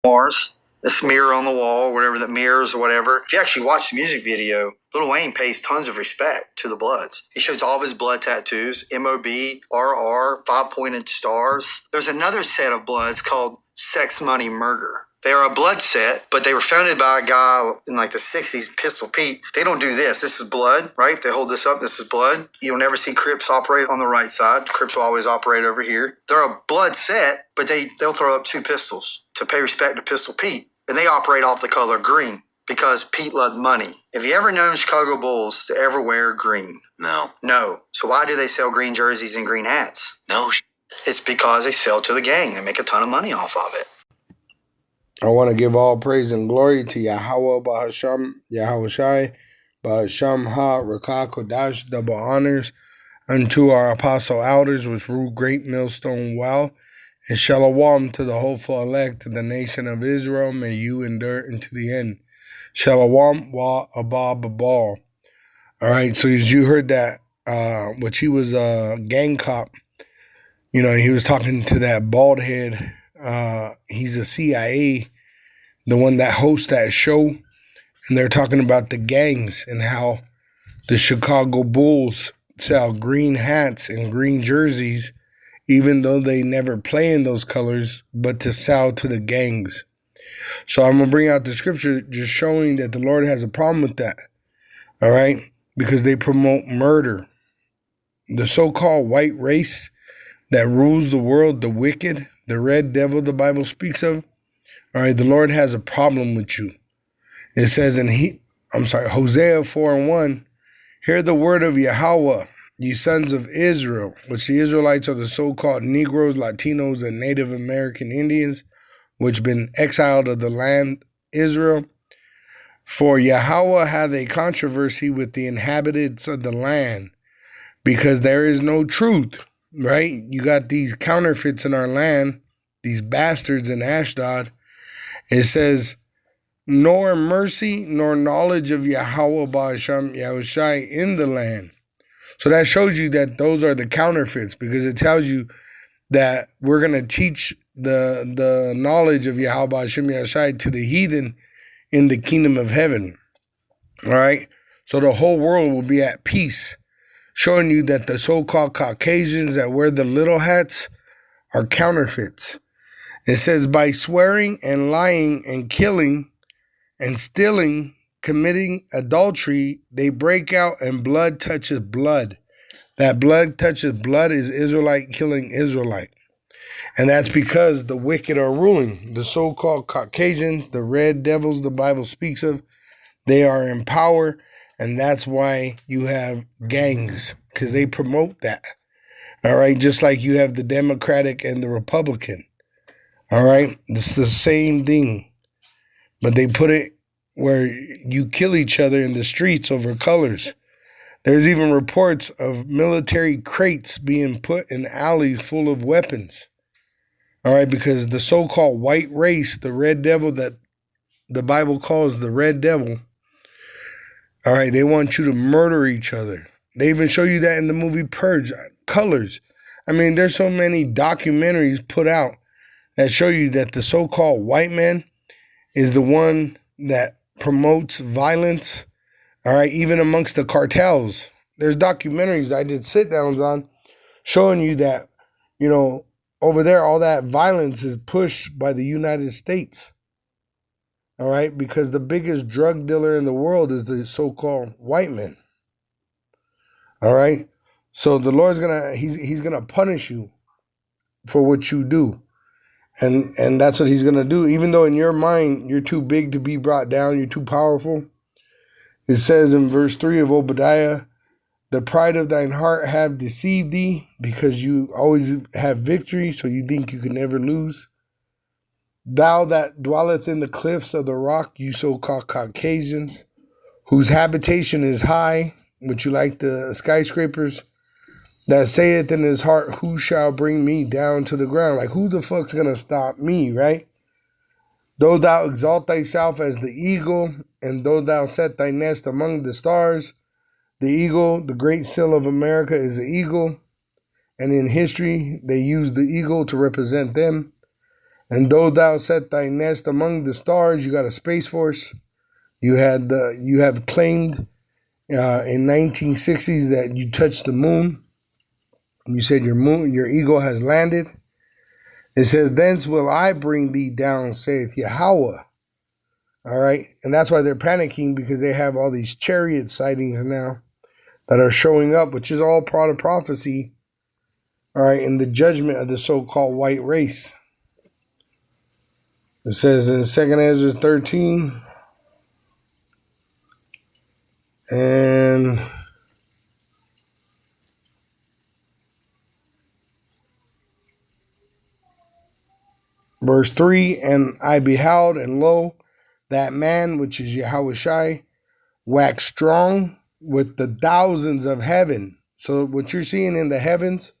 Mars, this mirror on the wall, whatever that mirrors or whatever. If you actually watch the music video, Lil Wayne pays tons of respect to the Bloods. He shows all of his blood tattoos, MOB, RR, 5-pointed stars. There's another set of Bloods called Sex, Money, Murder. They are a blood set, but they were founded by a guy in like the 60s, Pistol Pete. They don't do this. This is blood, right? They hold this up. This is blood. You'll never see Crips operate on the right side. Crips will always operate over here. They're a blood set, but they'll throw up 2 pistols to pay respect to Pistol Pete. And they operate off the color green because Pete loved money. Have you ever known Chicago Bulls to ever wear green? No. No. So why do they sell green jerseys and green hats? No. It's because they sell to the gang. They make a ton of money off of it. I want to give all praise and glory to Yahweh Bahasham, Yahweh Shai, Bahasham Ha, Rakah Kodash, double honors unto our apostle elders, which rule great millstone well, and shalom to the hopeful elect, to the nation of Israel, may you endure into the end. Shalom wa abba babal. All right, so as you heard that, which he was a gang cop, you know, he was talking to that bald head. He's a CIA, the one that hosts that show, and they're talking about the gangs and how the Chicago Bulls sell green hats and green jerseys, even though they never play in those colors, but to sell to the gangs. So I'm going to bring out the scripture just showing that the Lord has a problem with that, all right, because they promote murder. The so-called white race that rules the world, the wicked, the red devil the Bible speaks of, all right, the Lord has a problem with you. It says in Hosea 4:1, hear the word of Yahweh, ye sons of Israel, which the Israelites are the so-called Negroes, Latinos, and Native American Indians, which been exiled of the land Israel. For Yahweh hath a controversy with the inhabitants of the land, because there is no truth, right? You got these counterfeits in our land, these bastards in Ashdod. It says, nor mercy nor knowledge of Yahweh Ba'asham Yahushai in the land. So that shows you that those are the counterfeits, because it tells you that we're going to teach the knowledge of Yahweh Ba'asham Yahushai to the heathen in the kingdom of heaven. All right? So the whole world will be at peace, showing you that the so-called Caucasians that wear the little hats are counterfeits. It says, by swearing and lying and killing and stealing, committing adultery, they break out and blood touches blood. That blood touches blood is Israelite killing Israelite. And that's because the wicked are ruling. The so-called Caucasians, the red devils the Bible speaks of, they are in power. And that's why you have gangs, because they promote that. All right, just like you have the Democratic and the Republican. All right, it's the same thing, but they put it where you kill each other in the streets over colors. There's even reports of military crates being put in alleys full of weapons. All right, because the so-called white race, the red devil that the Bible calls the red devil, all right, they want you to murder each other. They even show you that in the movie Purge, Colors. I mean, there's so many documentaries put out that show you that the so-called white man is the one that promotes violence, all right, even amongst the cartels. There's documentaries I did sit-downs on showing you that, you know, over there, all that violence is pushed by the United States, all right, because the biggest drug dealer in the world is the so-called white man, all right? So the Lord's he's gonna punish you for what you do. And that's what he's going to do. Even though in your mind, you're too big to be brought down, you're too powerful. It says in verse 3 of Obadiah, the pride of thine heart have deceived thee, because you always have victory, so you think you can never lose. Thou that dwelleth in the cliffs of the rock, you so-called Caucasians, whose habitation is high, which you like the skyscrapers, that saith in his heart, who shall bring me down to the ground? Like, who the fuck's going to stop me, right? Though thou exalt thyself as the eagle, and though thou set thy nest among the stars, the eagle, the great seal of America, is the eagle. And in history, they use the eagle to represent them. And though thou set thy nest among the stars, you got a space force. You have claimed in 1960s that you touched the moon. You said your eagle has landed. It says, thence will I bring thee down, saith Yahweh. All right. And that's why they're panicking, because they have all these chariot sightings now that are showing up, which is all part of prophecy. All right. In the judgment of the so-called white race. It says in 2 Ezra 13 and verse 3, and I beheld, and lo, that man, which is Yahushai, waxed strong with the thousands of heaven. So what you're seeing in the heavens,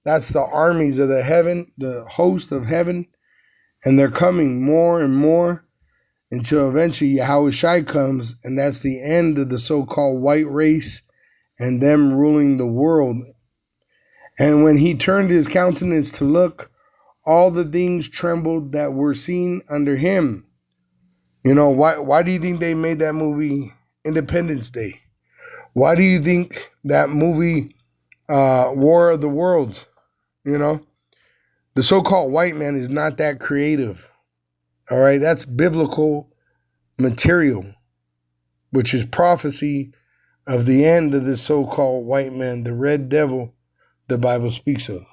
that's the armies of the heaven, the host of heaven, and they're coming more and more until eventually Yahushai comes, and that's the end of the so-called white race and them ruling the world. And when he turned his countenance to look, all the things trembled that were seen under him. You know, why do you think they made that movie Independence Day? Why do you think that movie War of the Worlds? You know, the so-called white man is not that creative. All right, that's biblical material, which is prophecy of the end of this so-called white man, the red devil the Bible speaks of.